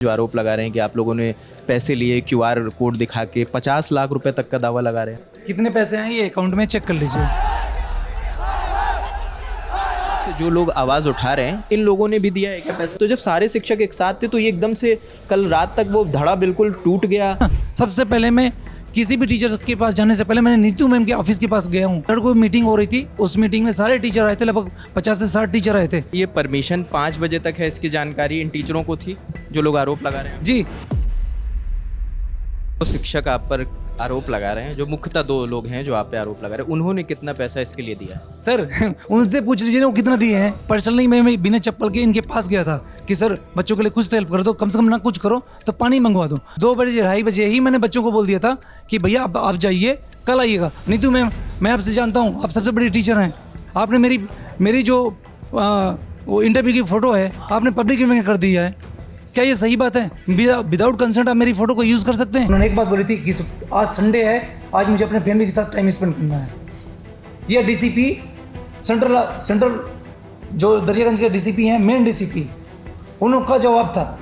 जो आरोप लगा रहे हैं कि आप लोगों ने पैसे लिए, क्यूआर कोड दिखा के 50 लाख रुपए तक का दावा लगा रहे हैं। कितने पैसे हैं ये अकाउंट में चेक कर लीजिए। जो लोग आवाज़ उठा रहे हैं इन लोगों ने भी दिया है क्या पैसा? तो जब सारे शिक्षक एक साथ थे तो ये एकदम से कल रात तक वो धड़ा बिल्कुल टूट गया। सबसे पहले मैं किसी भी टीचर के पास जाने से पहले मैंने नीतू मैम के ऑफिस के पास गया हूँ। कल कोई मीटिंग हो रही थी, उस मीटिंग में सारे टीचर आए थे, लगभग 50 से 60 टीचर आए थे। ये परमिशन 5 बजे तक है, इसकी जानकारी इन टीचरों को थी जो लोग आरोप लगा रहे हैं। जी, तो शिक्षक आप पर आरोप लगा रहे हैं, जो मुख्यतः 2 लोग हैं जो आप पे आरोप लगा रहे हैं, उन्होंने कितना पैसा इसके लिए दिया है? सर उनसे पूछ लीजिए ना वो कितना दिए हैं। पर्सनली मैं बिना चप्पल के इनके पास गया था कि सर बच्चों के लिए कुछ तो हेल्प कर दो, कम से कम ना कुछ करो तो पानी मंगवा दो। 2 बजे 2:30 बजे ही मैंने बच्चों को बोल दिया था कि भैया आप जाइए, कल आइएगा। नीतू मैम, मैं आपसे जानता हूँ, आप सबसे बड़ी टीचर हैं। आपने मेरी जो वो इंटरव्यू की फ़ोटो है आपने पब्लिक में कर दिया है। क्या ये सही बात है? विदाउट कंसेंट आप मेरी फ़ोटो को यूज़ कर सकते हैं? उन्होंने एक बात बोली थी कि आज संडे है, आज मुझे अपने फैमिली के साथ टाइम स्पेंड करना है। ये डीसीपी सेंट्रल जो दरियागंज के डीसीपी हैं, मेन डीसीपी, उनका जवाब था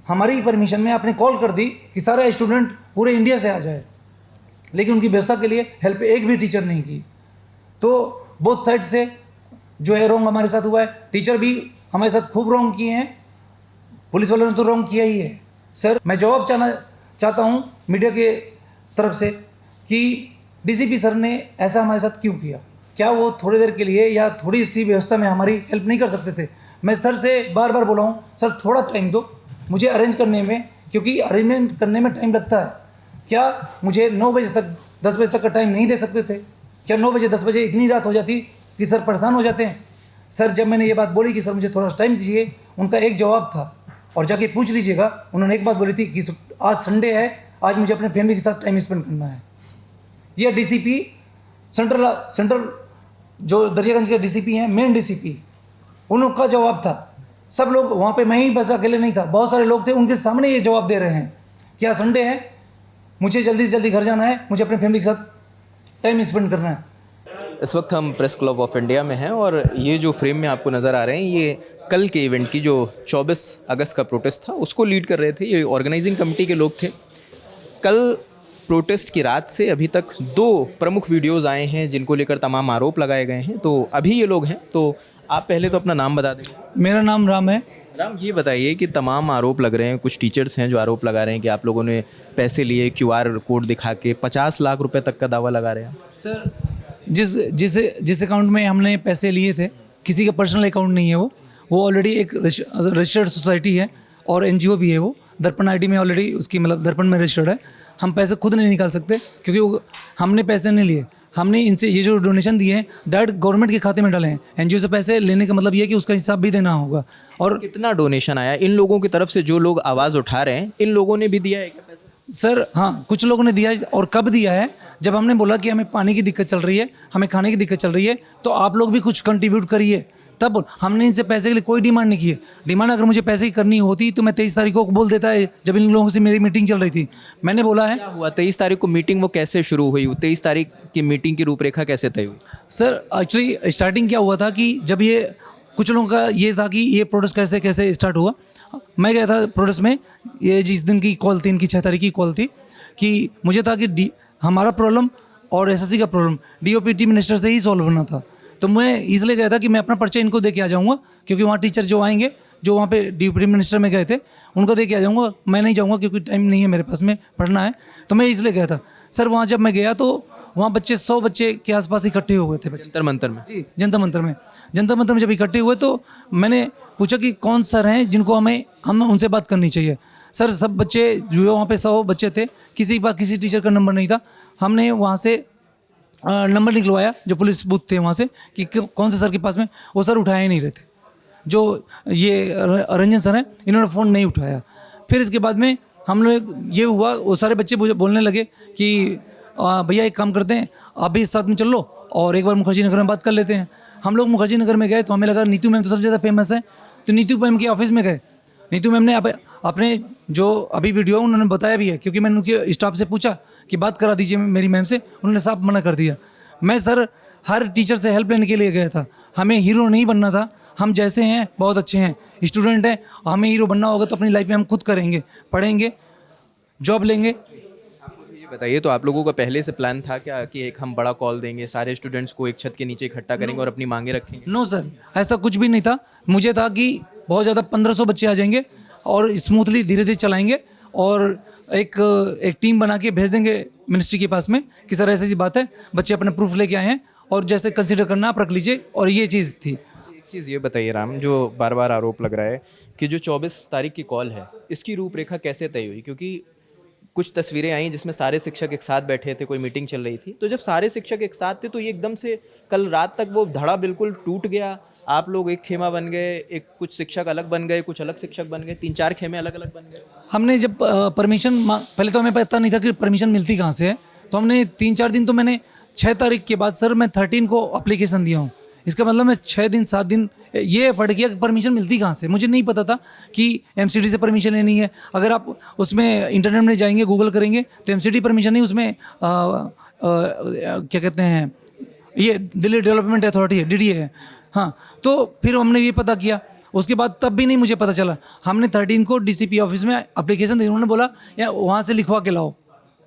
हमारी परमिशन में आपने कॉल कर दी कि सारे स्टूडेंट पूरे इंडिया से आ जाए, लेकिन उनकी व्यवस्था के लिए हेल्प एक भी टीचर नहीं की। तो बोथ साइड से जो है रॉन्ग हमारे साथ हुआ है। टीचर भी हमारे साथ खूब रॉन्ग किए हैं, पुलिस वालों ने तो रॉन्ग किया ही है। सर मैं जवाब चाहता हूँ मीडिया के तरफ से कि डीसीपी सर ने ऐसा हमारे साथ क्यों किया? क्या वो थोड़ी देर के लिए या थोड़ी सी व्यवस्था में हमारी हेल्प नहीं कर सकते थे? मैं सर से बार बार बोला हूँ, सर थोड़ा टाइम दो मुझे अरेंज करने में, क्योंकि अरेंजमेंट करने में टाइम लगता है। क्या मुझे 9 बजे तक 10 बजे तक का टाइम नहीं दे सकते थे? क्या 9 बजे 10 बजे इतनी रात हो जाती कि सर परेशान हो जाते हैं? सर जब मैंने ये बात बोली कि सर मुझे थोड़ा टाइम दीजिए, उनका एक जवाब था, और जाके पूछ लीजिएगा, उन्होंने एक बात बोली थी कि आज संडे है, आज मुझे अपने फैमिली के साथ टाइम स्पेंड करना है। यह डीसीपी सेंट्रल जो दरियागंज के डीसीपी हैं, मेन डीसीपी, उनका जवाब था। सब लोग वहाँ पे, मैं ही बस अकेले नहीं था, बहुत सारे लोग थे, उनके सामने ये जवाब दे रहे हैं कि आज संडे है, मुझे जल्दी से जल्दी घर जाना है, मुझे अपने फैमिली के साथ टाइम स्पेंड करना है। इस वक्त हम प्रेस क्लब ऑफ इंडिया में हैं और ये जो फ्रेम में आपको नज़र आ रहे हैं ये कल के इवेंट की जो 24 अगस्त का प्रोटेस्ट था उसको लीड कर रहे थे। ये ऑर्गेनाइजिंग कमेटी के लोग थे। कल प्रोटेस्ट की रात से अभी तक 2 प्रमुख वीडियोस आए हैं जिनको लेकर तमाम आरोप लगाए गए हैं। तो अभी ये लोग हैं, तो आप पहले तो अपना नाम बता दें। मेरा नाम राम है। राम, ये बताइए कि तमाम आरोप लग रहे हैं, कुछ टीचर्स हैं जो आरोप लगा रहे हैं कि आप लोगों ने पैसे लिए, क्यूआर कोड दिखा के 50 लाख रुपए तक का दावा लगा रहे हैं। सर जिस अकाउंट में हमने पैसे लिए थे, किसी का पर्सनल अकाउंट नहीं है, वो ऑलरेडी एक रजिस्टर्ड सोसाइटी है और एनजीओ भी है। वो दर्पण आईडी में ऑलरेडी उसकी मतलब दर्पण में रजिस्टर्ड है। हम पैसे खुद नहीं निकाल सकते क्योंकि हमने पैसे नहीं लिए। हमने इनसे ये जो डोनेशन दिए हैं डायरेक्ट गवर्नमेंट के खाते में डाले हैं। एनजीओ से पैसे लेने का मतलब ये है कि उसका हिसाब भी देना होगा। और कितना डोनेशन आया इन लोगों की तरफ से? जो लोग आवाज़ उठा रहे हैं इन लोगों ने भी दिया है क्या पैसा? सर हाँ, कुछ लोगों ने दिया है। और कब दिया है? जब हमने बोला कि हमें पानी की दिक्कत चल रही है, हमें खाने की दिक्कत चल रही है, तो आप लोग भी कुछ कंट्रीब्यूट करिए, तब हमने इनसे पैसे के लिए कोई डिमांड नहीं की है। डिमांड अगर मुझे पैसे की करनी होती तो मैं 23 तारीख को बोल देता है, जब इन लोगों से मेरी मीटिंग चल रही थी। मैंने बोला है। क्या हुआ 23 तारीख को मीटिंग? वो कैसे शुरू हुई? 23 तारीख की मीटिंग की रूपरेखा कैसे तय हुई? सर एक्चुअली स्टार्टिंग क्या हुआ था कि जब ये कुछ लोगों का ये था कि ये प्रोटेस्ट कैसे स्टार्ट हुआ। मैं गया था प्रोटेस्ट में, ये जिस दिन की कॉल थी, इनकी 6 तारीख की कॉल थी, कि मुझे था कि हमारा प्रॉब्लम और एसएससी का प्रॉब्लम डीओपीटी मिनिस्टर से ही सॉल्व होना था। तो मैं इसलिए गया था कि मैं अपना पर्चा इनको दे के आ जाऊँगा, क्योंकि वहाँ टीचर जो आएंगे, जो वहाँ पे डीओपीटी मिनिस्टर में गए थे, उनको दे के आ जाऊँगा। मैं नहीं जाऊँगा क्योंकि टाइम नहीं है मेरे पास में, पढ़ना है। तो मैं इसलिए गया था। सर वहाँ जब मैं गया तो वहाँ बच्चे 100 बच्चे के आसपास इकट्ठे हुए थे। जंतर मंतर में? जी, जंतर मंतर में जब इकट्ठे हुए तो मैंने पूछा कि कौन सर हैं जिनको हम उनसे बात करनी चाहिए। सर सब बच्चे जो वहाँ पे 100 बच्चे थे, किसी के पास किसी टीचर का नंबर नहीं था। हमने वहाँ से नंबर निकलवाया, जो पुलिस बूथ थे वहाँ से, कि कौन से सर के पास में। वो सर उठाए नहीं रहे थे। जो ये रंजन सर हैं, इन्होंने फ़ोन नहीं उठाया। फिर इसके बाद में हम लोग ये हुआ, वो सारे बच्चे बोलने लगे कि भैया एक काम करते हैं, आप भी इस साथ में चल लो और एक बार मुखर्जी नगर में बात कर लेते हैं। हम लोग मुखर्जी नगर में गए तो हमें लगा नीतू मैम तो सबसे ज़्यादा फेमस है, तो नीतू मैम के ऑफिस में गए। नीतू मैम ने अपने जो अभी वीडियो उन्होंने बताया भी है, क्योंकि मैंने उनके स्टाफ से पूछा कि बात करा दीजिए मेरी मैम से, उन्होंने साफ मना कर दिया। मैं सर हर टीचर से हेल्प लेने के लिए गया था, हमें हीरो नहीं बनना था। हम जैसे हैं बहुत अच्छे हैं, स्टूडेंट हैं, हमें हीरो बनना होगा तो अपनी लाइफ में हम खुद करेंगे, पढ़ेंगे, जॉब लेंगे। ये बताइए, तो आप लोगों का पहले से प्लान था क्या कि एक हम बड़ा कॉल देंगे, सारे स्टूडेंट्स को एक छत के नीचे इकट्ठा करेंगे और अपनी मांगे रखेंगे? नो सर, ऐसा कुछ भी नहीं था। मुझे था कि बहुत ज़्यादा 1500 बच्चे आ जाएंगे और स्मूथली धीरे धीरे चलाएंगे और एक टीम बना के भेज देंगे मिनिस्ट्री के पास में कि सर ऐसी बात है, बच्चे अपने प्रूफ लेके आए हैं और जैसे कंसिडर करना आप रख लीजिए, और ये चीज़ थी। एक चीज़ ये बताइए राम, जो बार बार आरोप लग रहा है कि जो 24 तारीख की कॉल है, इसकी रूपरेखा कैसे तय हुई? क्योंकि कुछ तस्वीरें आई जिसमें सारे शिक्षक एक साथ बैठे थे, कोई मीटिंग चल रही थी, तो जब सारे शिक्षक एक साथ थे तो ये एकदम से कल रात तक वो धड़ा बिल्कुल टूट गया, आप लोग एक खेमा बन गए, एक कुछ शिक्षक अलग बन गए, कुछ अलग शिक्षक बन गए, 3-4 खेमे अलग अलग बन गए। हमने जब परमिशन पहले तो हमें पता नहीं था कि परमिशन मिलती कहाँ से है, तो हमने 3-4 दिन, तो मैंने 6 तारीख के बाद सर मैं 13 को अप्लीकेशन दिया हूँ। इसका मतलब मैं 6 दिन 7 दिन ये पढ़ गया कि परमिशन मिलती कहाँ से। मुझे नहीं पता था कि एमसीडी से परमिशन लेनी है। अगर आप उसमें इंटरनेट में जाएंगे, गूगल करेंगे तो एमसीडी परमिशन नहीं, उसमें क्या कहते हैं, ये दिल्ली डेवलपमेंट अथॉरिटी है, डीडीए है। हाँ, तो फिर हमने ये पता किया, उसके बाद तब भी नहीं मुझे पता चला। हमने 13 को डीसीपी ऑफिस में एप्लीकेशन दी, उन्होंने बोला या वहाँ से लिखवा के लाओ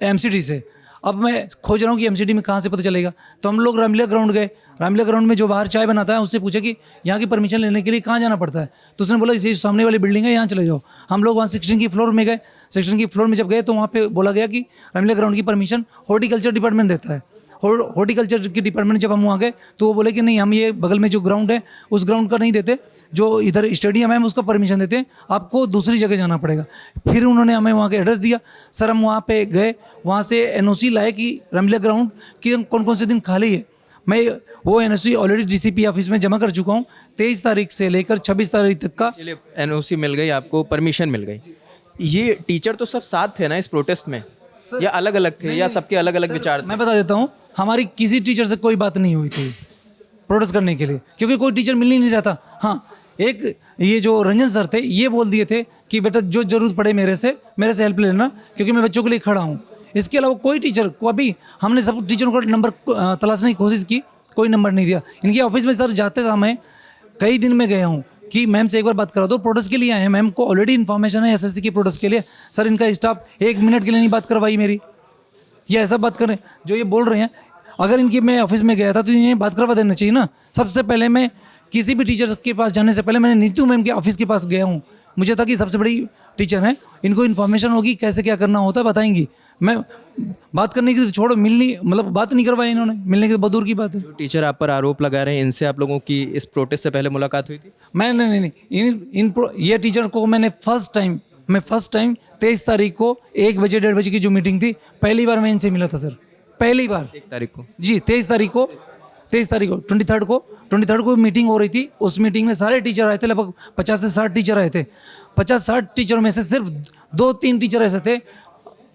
एमसीडी से। अब मैं खोज रहा हूँ कि एमसीडी में कहाँ से पता चलेगा। तो हम लोग रामलीला ग्राउंड गए, रामलीला ग्राउंड में जो बाहर चाय बनाता है उससे पूछा कि यहाँ की परमिशन लेने के लिए कहाँ जाना पड़ता है, तो उसने बोला इसी सामने वाली बिल्डिंग है, यहाँ चले जाओ। हम लोग वहाँ 16 की फ्लोर में गए। 16 की फ्लोर में जब गए तो वहाँ पे बोला गया कि रामलीला ग्राउंड की परमिशन हॉर्टिकल्चर डिपार्टमेंट देता है। हॉर्टिकल्चर की डिपार्टमेंट जब हम वहाँ गए तो वो बोले कि नहीं, हम ये बगल में जो ग्राउंड है उस ग्राउंड का नहीं देते, जो इधर स्टेडियम है हम उसका परमिशन देते हैं, आपको दूसरी जगह जाना पड़ेगा। फिर उन्होंने हमें वहाँ का एड्रेस दिया। सर हम वहाँ पे गए, वहाँ से एनओसी लाए कि रामलीला ग्राउंड की कौन कौन से दिन खाली है। मैं वो एनओसी ऑलरेडी डीसीपी ऑफिस में जमा कर चुका हूँ। 23 तारीख से लेकर 26 तारीख तक का। चलिए, एनओसी मिल गई आपको, परमिशन मिल गई। ये टीचर तो सब साथ थे ना इस प्रोटेस्ट में, या अलग अलग थे, या सबके अलग अलग विचार थे? मैं बता देता हूँ, हमारी किसी टीचर से कोई बात नहीं हुई थी प्रोटेस्ट करने के लिए, क्योंकि कोई टीचर मिल ही नहीं रहा था। हाँ, एक ये जो रंजन सर थे ये बोल दिए थे कि बेटा जो जरूरत पड़े मेरे से हेल्प ले लेना, क्योंकि मैं बच्चों के लिए खड़ा हूँ। इसके अलावा कोई टीचर को, अभी हमने सब टीचरों का नंबर तलाशने की कोशिश की, कोई नंबर नहीं दिया। इनके ऑफिस में सर जाते था, मैं कई दिन में गया हूँ कि मैम से एक बार बात करा दो, प्रोटेस्ट के लिए आए हैं, मैम को ऑलरेडी इन्फॉर्मेशन है एसएससी की प्रोटेस्ट के लिए। सर इनका स्टाफ 1 मिनट के लिए नहीं बात करवाई मेरी। ये ऐसा बात करें जो ये बोल रहे हैं, अगर इनकी मैं ऑफिस में गया था तो इन्हें बात करवा देना चाहिए ना। सबसे पहले मैं किसी भी टीचर के पास जाने से पहले मैंने नीतू मैम के ऑफिस के पास गया हूँ। मुझे था कि सबसे बड़ी टीचर है, इनको इन्फॉर्मेशन होगी कैसे क्या करना होता है, बताएंगी। मैं बात करने की तो छोड़ो, मिलनी मतलब बात नहीं करवाई इन्होंने, मिलने की तो बहुत दूर की बात है। जो टीचर आप पर आरोप लगा रहे हैं, इनसे आप लोगों की इस प्रोटेस्ट से पहले मुलाकात हुई थी? मैं नहीं, ये टीचर को मैंने फर्स्ट टाइम 23 तारीख को 1 बजे 1:30 बजे की जो मीटिंग थी, पहली बार मैं इनसे मिला था सर, पहली बार। 1 तारीख को? जी, 23 तारीख को 23 को मीटिंग हो रही थी। उस मीटिंग में सारे टीचर आए थे, लगभग 50 से 60 टीचर आए थे। 50-60 टीचरों में से सिर्फ 2-3 टीचर ऐसे थे,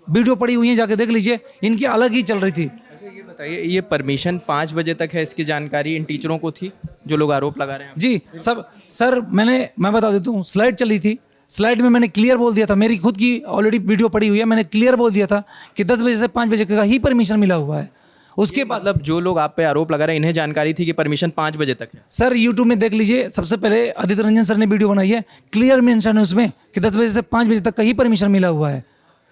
वीडियो पड़ी हुई है, जाके देख लीजिए, इनकी अलग ही चल रही थी। अच्छा, ये बताइए, ये परमिशन 5 बजे तक है, इसकी जानकारी इन टीचरों को थी जो लोग आरोप लगा रहे हैं? जी सब सर, मैं बता देता हूँ, स्लाइड चली थी, स्लाइड में मैंने क्लियर बोल दिया था, मेरी खुद की ऑलरेडी वीडियो पड़ी हुई है, मैंने क्लियर बोल दिया था कि 10 बजे से 5 बजे का ही परमिशन मिला हुआ है। उसके बाद मतलब जो लोग आप पे आरोप लगा रहे हैं, इन्हें जानकारी थी कि परमिशन 5 बजे तक है? सर यूट्यूब में देख लीजिए, सबसे पहले आदित्य रंजन सर ने वीडियो बनाई है, क्लियर मेंशन है उसमें कि 10 बजे से 5 बजे तक का ही परमिशन मिला हुआ है।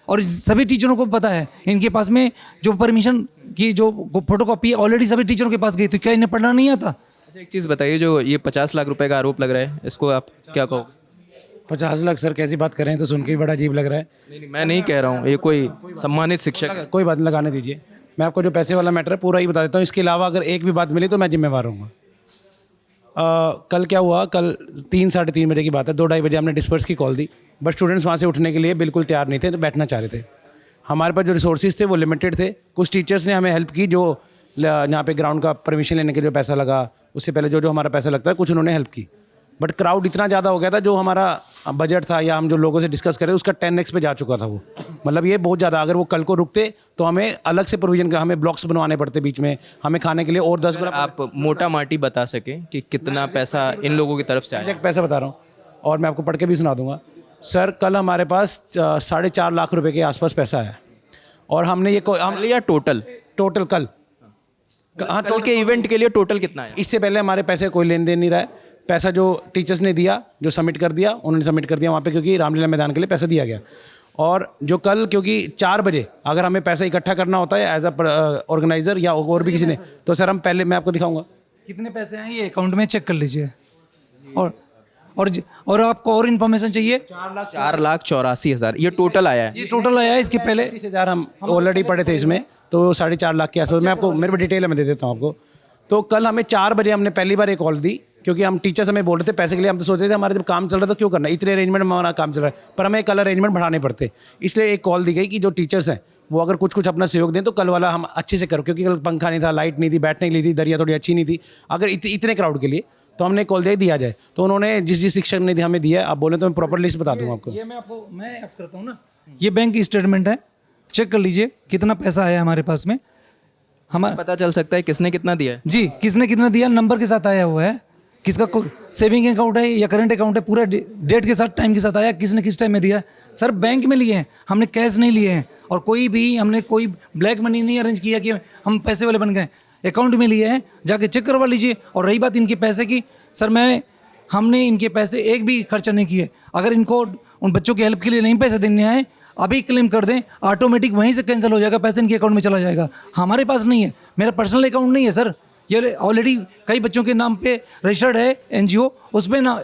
और सभी टीचरों को पता है, इनके पास में जो परमिशन की जो फोटोकॉपी ऑलरेडी सभी टीचरों के पास गई, तो क्या इन्हें पढ़ना नहीं आता? अच्छा, एक चीज़ बताइए, जो ये 50 लाख रुपए का आरोप लग रहा है, इसको आप क्या कहोगे? 50 लाख सर, कैसी बात कर रहे हैं, तो सुन के भी बड़ा अजीब लग रहा है। नहीं, मैं नहीं कह रहा हूँ, ये कोई सम्मानित शिक्षक है। कोई बात नहीं, लगाने दीजिए। मैं आपको जो पैसे वाला मैटर है पूरा ही बता देता हूँ, इसके अलावा अगर एक भी बात मिली तो मैं जिम्मेवार रहूँगा। कल क्या हुआ, कल 3-3:30 बजे की बात है, 2-2:30 बजे हमने डिस्पर्स की कॉल दी, बट स्टूडेंट्स वहाँ से उठने के लिए बिल्कुल तैयार नहीं थे, तो बैठना चाह रहे थे। हमारे पास जो रिसोर्सेज थे वो लिमिटेड थे। कुछ टीचर्स ने हमें हेल्प की, जो यहाँ पे ग्राउंड का परमिशन लेने के जो पैसा लगा, उससे पहले जो हमारा पैसा लगता है, कुछ उन्होंने हेल्प की। बट क्राउड इतना ज़्यादा हो गया था, जो हमारा बजट था या हम जो लोगों से डिस्कस कर रहे थे उसका 10x पे जा चुका था वो। मतलब ये बहुत ज़्यादा, अगर वो कल को रुकते तो हमें अलग से प्रोविजन का, हमें ब्लॉक्स बनवाने पड़ते बीच में, हमें खाने के लिए और 10 गुना। आप मोटा माटी बता सकें कि कितना पैसा इन लोगों की तरफ से आया? एग्जैक्ट पैसा बता रहा हूँ और मैं आपको पढ़ के भी सुना दूंगा। सर कल हमारे पास 4.5 लाख रुपए के आसपास पैसा आया, और हमने ये कल या टोटल? कल हाँ, कल के इवेंट के लिए टोटल कितना है? इससे पहले हमारे पैसे कोई लेन देन नहीं रहा है। पैसा जो टीचर्स ने दिया, जो सबमिट कर दिया, उन्होंने सबमिट कर दिया वहाँ पे, क्योंकि रामलीला मैदान के लिए पैसा दिया गया। और जो कल, क्योंकि 4 बजे अगर हमें पैसा इकट्ठा करना होता है एज अ ऑर्गेनाइजर या और भी किसी ने, तो सर हम पहले, मैं आपको दिखाऊंगा कितने पैसे हैं ये अकाउंट में, चेक कर लीजिए। और आपको और इन्फॉर्मेशन चाहिए? 4,84,000 ये टोटल आया है। ये टोटल आया है। इसके पहले 25,000 हम ऑलरेडी पढ़े थे इसमें, तो 4.5 लाख के आसपास। मैं आपको मेरे पे डिटेल में दे देता हूँ आपको। तो कल हमें 4 बजे हमने पहली बार एक कॉल दी, क्योंकि हम टीचर्स हमें बोल रहे थे पैसे के लिए। हम तो सोच रहे थे हमारा जब काम चल रहा था क्यों करना, इतने अरेंजमेंट में हमारा काम चल रहा है, पर हमें कल अरेंजमेंट बढ़ाने पड़ते। इसलिए एक कॉल दी गई कि जो टीचर्स हैं वो अगर कुछ अपना सहयोग दें तो कल वाला हम अच्छे से करो, क्योंकि कल पंखा नहीं था, लाइट नहीं थी, बैठने के लिए थी, दरिया थोड़ी अच्छी नहीं थी, अगर इतने क्राउड के लिए, तो हमने कॉल दिया जाए। तो उन्होंने जिस शिक्षक ने हमें दिया, आप बोले तो मैं प्रॉपर लिस्ट बता दूंगा आपको। ये मैं आप करता हूँ ना, ये बैंक की स्टेटमेंट है, चेक कर लीजिए कितना पैसा आया हमारे पास में। हमारा पता चल सकता है किसने कितना दिया है? जी, किसने कितना दिया नंबर के साथ आया हुआ है, किसका सेविंग अकाउंट है या करंट अकाउंट है, पूरा डेट के साथ, टाइम के साथ आया, किसने किस टाइम में दिया है। सर बैंक में लिए हैं हमने, कैश नहीं लिए हैं, और हमने कोई ब्लैक मनी नहीं अरेंज किया कि हम पैसे वाले बन गए, अकाउंट में लिए हैं, जाके चेक करवा लीजिए। और रही बात इनके पैसे की, सर हमने इनके पैसे एक भी खर्चा नहीं किए। अगर इनको उन बच्चों की हेल्प के लिए नहीं पैसे देने आए, अभी क्लेम कर दें, ऑटोमेटिक वहीं से कैंसिल हो जाएगा, पैसे इनके अकाउंट में चला जाएगा। हमारे पास नहीं है, मेरा पर्सनल अकाउंट नहीं है सर, ये ऑलरेडी कई बच्चों के नाम पे रजिस्टर्ड है एनजीओ, उस पर ना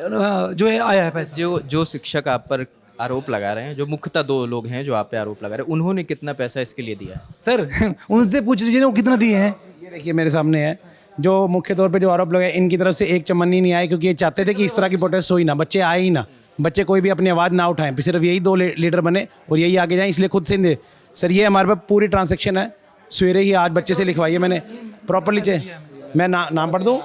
जो है आया है पैसा। जो शिक्षक आप पर आरोप लगा रहे हैं, जो मुख्यतः 2 लोग हैं जो आप पे आरोप लगा रहे हैं, उन्होंने कितना पैसा इसके लिए दिया है? सर उनसे पूछ लीजिए ना वो कितना दिए हैं। ये देखिए मेरे सामने है, जो मुख्य तौर पे जो आरोप लगाए, इनकी तरफ से एक चमन्नी नहीं आए, क्योंकि ये चाहते थे कि इस तरह की प्रोटेस्ट हो ही ना, बच्चे आए ही ना, बच्चे कोई भी अपनी आवाज़ ना उठाएं, सिर्फ यही 2 लीडर बने और यही आगे जाएं, इसलिए खुद से दे। सर ये हमारे पास पूरी ट्रांजैक्शन है, सवेरे ही आज बच्चे से लिखवाई है मैंने प्रॉपरली। मैं नाम पढ़ दूँ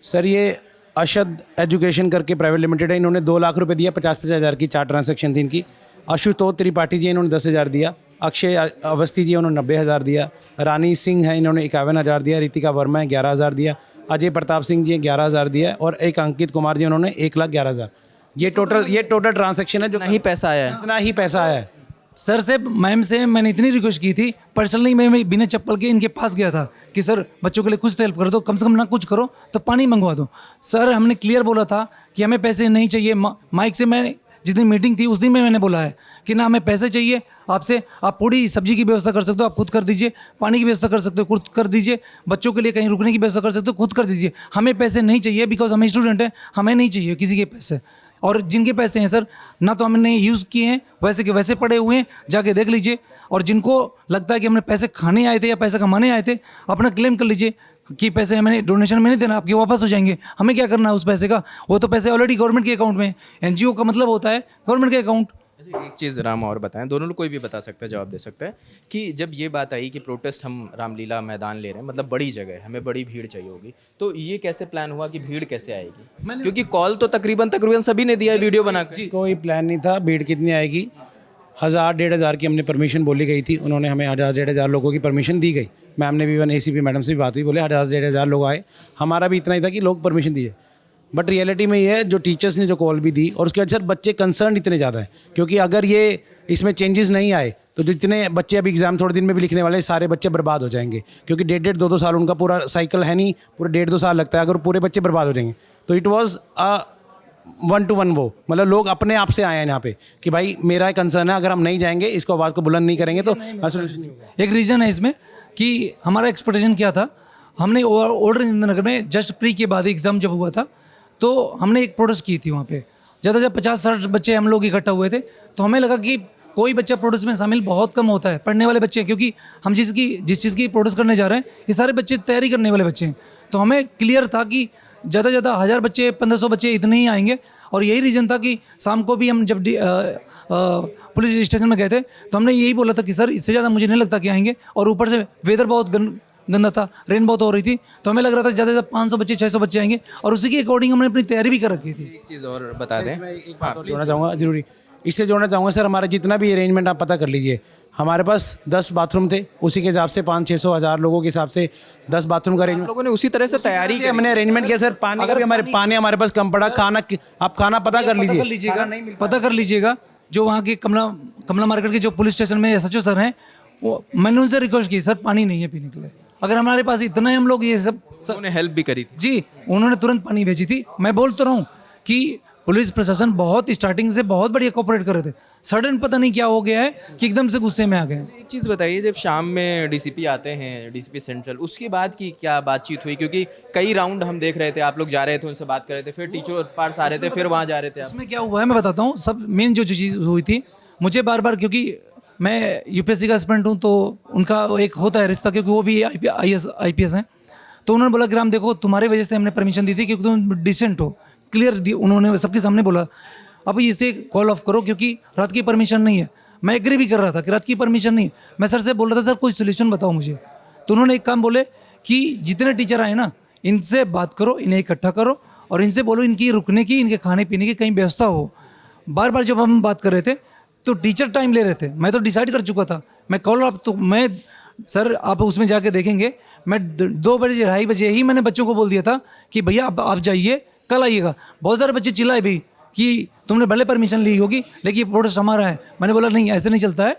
सर? ये अशद एजुकेशन करके प्राइवेट लिमिटेड है, इन्होंने 2 लाख रुपए दिया, 50-50 हज़ार की 4 ट्रांजैक्शन थी इनकी। आशुतोष त्रिपाठी जी इन्होंने 10,000 दिया, अक्षय अवस्थी जी उन्होंने 90,000 दिया, रानी सिंह है इन्होंने 51,000 दिया, रितिका वर्मा है 11,000 दिया, अजय प्रताप सिंह जी 11,000 दिया, और एक अंकित कुमार जी उन्होंने 1,11,000। ये टोटल ट्रांजैक्शन है, जो इतना ही पैसा आया है। इतना ही पैसा आया है। सर से मैम से मैंने इतनी रिक्वेस्ट की थी पर्सनली, मैं बिना चप्पल के इनके पास गया था कि सर बच्चों के लिए कुछ तो हेल्प कर दो, कम से कम ना कुछ करो तो पानी मंगवा दो। सर हमने क्लियर बोला था कि हमें पैसे नहीं चाहिए। माइक से मैं जिस दिन मीटिंग थी उस दिन में मैंने बोला है कि ना हमें पैसे चाहिए आपसे, आप पूरी सब्जी की व्यवस्था कर सकते हो, आप खुद कर दीजिए, पानी की व्यवस्था कर सकते हो, खुद कर दीजिए, बच्चों के लिए कहीं रुकने की व्यवस्था कर सकते हो, खुद कर दीजिए। हमें पैसे नहीं चाहिए, बिकॉज हम स्टूडेंट हैं, हमें नहीं चाहिए किसी के पैसे। और जिनके पैसे हैं सर, ना तो हमने यूज़ किए हैं, वैसे के वैसे पड़े हुए हैं, जाके देख लीजिए। और जिनको लगता है कि हमने पैसे खाने आए थे या पैसा कमाने आए थे, अपना क्लेम कर लीजिए कि पैसे मैंने डोनेशन में नहीं देना, आपके वापस हो जाएंगे। हमें क्या करना है उस पैसे का? वो तो पैसे ऑलरेडी गवर्नमेंट के अकाउंट में। एनजीओ का मतलब होता है गवर्नमेंट के अकाउंट। एक चीज़ राम और बताएं, दोनों लोग कोई भी बता सकता है, जवाब दे सकता है, कि जब ये बात आई कि प्रोटेस्ट हम रामलीला मैदान ले रहे हैं, मतलब बड़ी जगह है, हमें बड़ी भीड़ चाहिए होगी, तो ये कैसे प्लान हुआ कि भीड़ कैसे आएगी? क्योंकि कॉल तो तकरीबन सभी ने दिया है वीडियो बना के। कोई प्लान नहीं था भीड़ कितनी आएगी। 1,000-1,500 की हमने परमिशन बोली गई थी, उन्होंने हमें 1,000-1,500 लोगों की परमिशन दी गई। मैम ने भी ACP मैडम से भी बात हुई, बोले 1,000-1,500 लोग आए। हमारा भी इतना ही था कि लोग परमिशन दिए, बट रियलिटी में ये है जो टीचर्स ने जो कॉल भी दी, और उसके बाद सर बच्चे कंसर्न इतने ज़्यादा है, क्योंकि अगर ये इसमें चेंजेस नहीं आए तो जितने बच्चे अभी एग्जाम थोड़े दिन में भी लिखने वाले, सारे बच्चे बर्बाद हो जाएंगे, क्योंकि 1.5-2 साल उनका पूरा साइकिल है नहीं, पूरा 1.5-2 साल लगता है, अगर पूरे बच्चे बर्बाद हो जाएंगे। तो इट वॉज 1-to-1 वो, मतलब लोग अपने आप से आए हैं यहाँ पे कि भाई मेरा कंसर्न है, अगर हम नहीं जाएंगे, इसको आवाज़ को बुलंद नहीं करेंगे तो एक रीज़न है इसमें कि हमारा एक्सपेक्टेशन क्या था, हमने ओल्ड नगर में जस्ट प्री के बाद एग्ज़ाम जब हुआ था तो हमने एक प्रोटेस्ट की थी वहाँ पे, ज़्यादा से 50-60 बच्चे हम लोग इकट्ठा हुए थे। तो हमें लगा कि कोई बच्चा प्रोटेस्ट में शामिल बहुत कम होता है, पढ़ने वाले बच्चे, क्योंकि हम जिस चीज़ की प्रोटेस्ट करने जा रहे हैं ये सारे बच्चे तैयारी करने वाले बच्चे हैं। तो हमें क्लियर था कि ज़्यादा से ज़्यादा 1000 बच्चे 1500 बच्चे इतने ही आएंगे। और यही रीज़न था कि शाम को भी हम जब पुलिस स्टेशन में गए थे तो हमने यही बोला था कि सर इससे ज़्यादा मुझे नहीं लगता कि आएंगे। और ऊपर से वेदर बहुत गंदा था, रेन बहुत हो रही थी, तो हमें लग रहा था ज़्यादा से ज़्यादा 500 बच्चे 600 बच्चे आएंगे, और उसी के अकॉर्डिंग हमने अपनी तैयारी भी कर रखी थी। एक चीज़ और बता दें, एक बात और जोड़ना चाहूँगा, जरूरी इससे जोड़ना चाहूँगा सर, हमारा जितना भी अरेंजमेंट आप पता कर लीजिए, हमारे पास 10 बाथरूम थे, उसी के हिसाब से 500-600 लोगों के हिसाब से 10 बाथरूम का अरेंजमेंट लोगों ने उसी तरह से तैयारी की, हमने अरेंजमेंट किया। सर पानी का भी पानी हमारे पास कम पड़ा, खाना आप खाना पता कर लीजिएगा। जो वहाँ के कमला मार्केट के जो पुलिस स्टेशन में SHO सर हैं, वो मैंने उनसे रिक्वेस्ट की, सर पानी नहीं है पीने के लिए, अगर हमारे पास इतना है हम लोग ये सब उन्होंने हेल्प भी करी थी। जी उन्होंने तुरंत पानी भेजी थी। मैं बोलता रहा हूँ कि पुलिस प्रशासन बहुत स्टार्टिंग से बहुत बढ़िया कोऑपरेट कर रहे थे, सडन पता नहीं क्या हो गया है कि एकदम से गुस्से में आ गए। एक चीज़ बताइए, जब शाम में डीसीपी आते हैं, डीसीपी सेंट्रल, उसके बाद की क्या बातचीत हुई? क्योंकि कई राउंड हम देख रहे थे, आप लोग जा रहे थे, उनसे बात कर रहे थे, फिर टीचर पार्ट्स आ रहे थे, फिर वहाँ जा रहे थे आप। उसमें क्या हुआ है मैं बताता हूँ। सब मेन जो चीज़ हुई थी, मुझे बार बार, क्योंकि मैं यूपीएससी का एस्पिरेंट हूँ तो उनका एक होता है रिश्ता, क्योंकि वो भी आईपीएस हैं। तो उन्होंने बोला कि राम देखो तुम्हारी वजह से हमने परमिशन दी थी क्योंकि तुम डिसेंट हो, क्लियर उन्होंने सबके सामने बोला। अब इसे कॉल ऑफ करो क्योंकि रात की परमिशन नहीं है। मैं एग्री भी कर रहा था कि रात की परमिशन नहीं है। मैं सर से बोल रहा था सर कोई सोल्यूशन बताओ मुझे। तो उन्होंने एक काम बोले कि जितने टीचर आए ना इनसे बात करो, इन्हें इकट्ठा करो और इनसे बोलो इनकी रुकने की, इनके खाने पीने की कहीं व्यवस्था हो। बार बार जब हम बात कर रहे थे तो टीचर टाइम ले रहे थे। मैं तो डिसाइड कर चुका था, मैं कॉल आप तो मैं सर आप उसमें जाके देखेंगे, मैं 2 बजे 2:30 बजे ही मैंने बच्चों को बोल दिया था कि भैया आप जाइए, कल आइएगा। बहुत सारे बच्चे चिल्लाए भी कि तुमने भले परमिशन ली होगी लेकिन ये प्रोटेस्ट हमारा है। मैंने बोला नहीं ऐसे नहीं चलता है,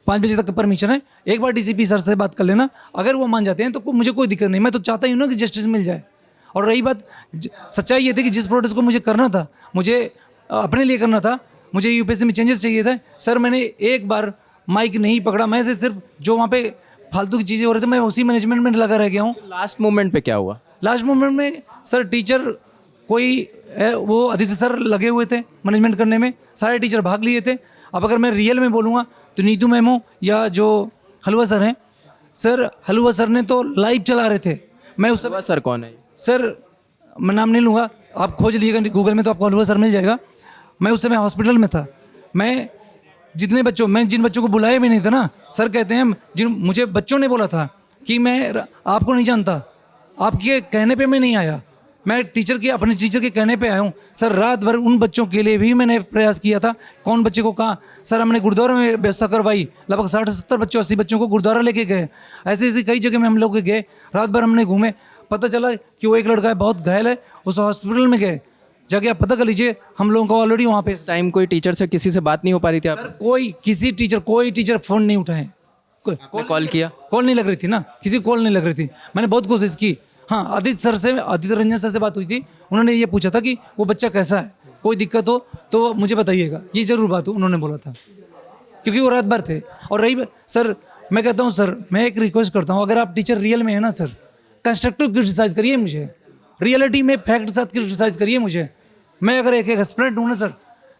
5 बजे तक परमिशन है, एक बार डीसीपी सर से बात कर लेना, अगर वो मान जाते हैं तो मुझे कोई दिक्कत नहीं। मैं तो चाहता ही हूँ ना कि जस्टिस मिल जाए। और रही बात, सच्चाई ये थी कि जिस प्रोटेस्ट को मुझे करना था, मुझे अपने लिए करना था, मुझे यूपीएससी में चेंजेस चाहिए थे। सर मैंने एक बार माइक नहीं पकड़ा, मैं सिर्फ जो वहाँ पे फालतू की चीज़ें हो रही थी मैं उसी मैनेजमेंट में लगा रह गया हूँ। लास्ट मोमेंट पे क्या हुआ? लास्ट मोमेंट में सर टीचर कोई वो आदित्य सर लगे हुए थे मैनेजमेंट करने में, सारे टीचर भाग लिए थे। अब अगर मैं रियल में बोलूँगा तो नीतू मैम हो या जो हलवा सर हैं, सर हलवा सर ने तो लाइव चला रहे थे। मैं उस समय सर कौन है? सर मैं नाम नहीं लूँगा, आप खोज लीजिएगा गूगल में तो आपको हलवा सर मिल जाएगा। मैं उस समय हॉस्पिटल में था। मैं जिन बच्चों को बुलाया भी नहीं था ना, सर कहते हैं मुझे बच्चों ने बोला था कि मैं आपको नहीं जानता, आपके कहने पे मैं नहीं आया, मैं अपने टीचर के कहने पे आया हूँ। सर रात भर उन बच्चों के लिए भी मैंने प्रयास किया था, कौन बच्चे को कहाँ। सर हमने गुरुद्वारा में व्यवस्था करवाई, लगभग 60-70 बच्चों 80 बच्चों को गुरुद्वारा लेके गए। ऐसे कई जगह में हम लोग गए, रात भर हमने घूमे। पता चला कि वो एक लड़का है बहुत घायल है, उस हॉस्पिटल में गए, जाके आप पता कर लीजिए। हम लोगों को ऑलरेडी वहाँ पे इस टाइम कोई टीचर से किसी से बात नहीं हो पा रही थी आप? सर कोई टीचर फ़ोन नहीं उठाए, कॉल किया? कॉल नहीं लग रही थी ना, किसी कॉल नहीं लग रही थी। मैंने बहुत कोशिश की। हाँ आदित्य रंजन सर से बात हुई थी, उन्होंने ये पूछा था कि वो बच्चा कैसा है, कोई दिक्कत हो तो मुझे बताइएगा, ये जरूर बात उन्होंने बोला था, क्योंकि वो रात भर थे। और रही सर मैं कहता हूँ सर, मैं एक रिक्वेस्ट करता हूँ, अगर आप टीचर रियल में है ना सर, कंस्ट्रक्टिव क्रिटिसाइज करिए मुझे, रियलिटी में फैक्ट के साथ क्रिटिसाइज करिए मुझे। मैं अगर एक एक्सपर्ट हूँ ना सर,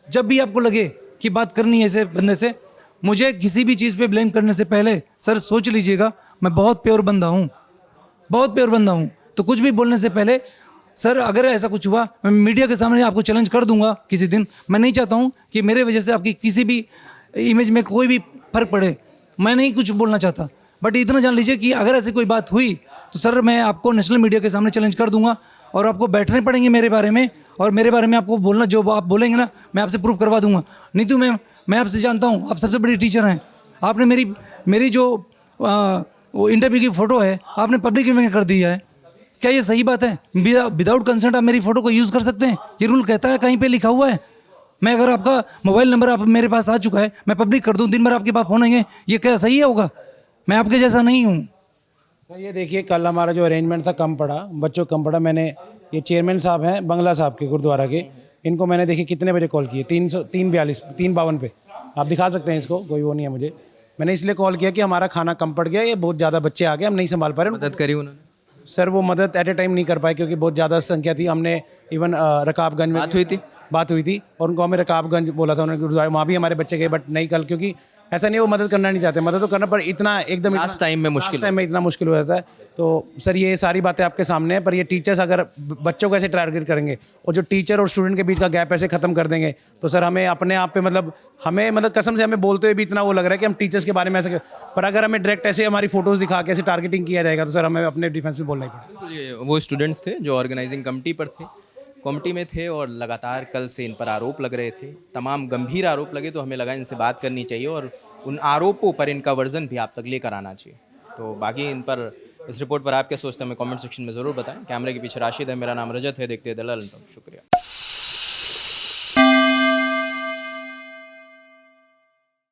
जब भी आपको लगे कि बात करनी है ऐसे बंदे से, मुझे किसी भी चीज़ पे ब्लेम करने से पहले सर सोच लीजिएगा, मैं बहुत प्योर बंदा हूँ, बहुत प्योर बंदा हूँ। तो कुछ भी बोलने से पहले सर अगर ऐसा कुछ हुआ, मैं मीडिया के सामने आपको चैलेंज कर दूंगा किसी दिन। मैं नहीं चाहता हूँ कि मेरे वजह से आपकी किसी भी इमेज में कोई भी फर्क पड़े, मैं नहीं कुछ बोलना चाहता। बट इतना जान लीजिए कि अगर ऐसी कोई बात हुई तो सर मैं आपको नेशनल मीडिया के सामने चैलेंज कर दूंगा और आपको बैठने पड़ेंगे मेरे बारे में, और मेरे बारे में आपको बोलना, जो आप बोलेंगे ना मैं आपसे प्रूव करवा दूंगा। नीतू मैम, मैं आपसे जानता हूँ, आप सबसे बड़ी टीचर हैं, आपने मेरी जो वो इंटरव्यू की फ़ोटो है आपने पब्लिक में कर दी है, क्या ये सही बात है? विदाउट कंसेंट आप मेरी फ़ोटो को यूज़ कर सकते हैं? ये रूल कहता है, कहीं पे लिखा हुआ है? मैं अगर आपका मोबाइल नंबर आप मेरे पास आ चुका है, मैं पब्लिक कर दूं, दिन भर आपके पास फोन आएंगे, ये क्या सही है होगा? मैं आपके जैसा नहीं हूँ सर। ये देखिए कल हमारा जो अरेंजमेंट था कम पड़ा, बच्चों कम पड़ा। मैंने ये चेयरमैन साहब हैं बंगला साहब के गुरुद्वारा के, इनको मैंने देखिए कितने बजे कॉल किए, 3:52 पे, आप दिखा सकते हैं इसको, कोई वो नहीं है मुझे। मैंने इसलिए कॉल किया कि हमारा खाना कम पड़ गया, ये बहुत ज़्यादा बच्चे आ गए, हम नहीं संभाल पा रहे। मदद करी उन्होंने? सर वो मदद एट ए टाइम नहीं कर पाए क्योंकि बहुत ज़्यादा संख्या थी। हमने इवन रकाबगंज में बात हुई थी और उनको हमें रकाबगंज बोला था उन्होंने, गुरुद्वारा वहाँ भी हमारे बच्चे गए, बट नहीं कल, क्योंकि ऐसा नहीं वो मदद करना नहीं चाहते, मदद तो करना, पर इतना एकदम लास्ट टाइम में इतना मुश्किल हो जाता है। तो सर ये सारी बातें आपके सामने हैं, पर ये टीचर्स अगर बच्चों को ऐसे टारगेट करेंगे और जो टीचर और स्टूडेंट के बीच का गैप ऐसे खत्म कर देंगे तो सर हमें अपने आप पे हमें कसम से हमें बोलते हुए भी इतना वो लग रहा है कि हम टीचर्स के बारे में ऐसे, पर अगर हमें डायरेक्ट ऐसे हमारी फोटोज़ दिखा के ऐसे टारगेटिंग किया जाएगा तो सर हमें अपने डिफेंस में बोलना ही पड़ेगा। वो स्टूडेंट्स थे जो ऑर्गेनाइजिंग कमेटी में थे और लगातार कल से इन पर आरोप लग रहे थे, तमाम गंभीर आरोप लगे, तो हमें लगा इनसे बात करनी चाहिए और उन आरोपों पर इनका वर्जन भी आप तक लेकर आना चाहिए। तो बाकी इन पर, इस रिपोर्ट पर आप क्या सोचते हैं हमें कमेंट सेक्शन में ज़रूर बताएं। कैमरे के पीछे राशिद है, मेरा नाम रजत है, देखते हैं दलाल। शुक्रिया।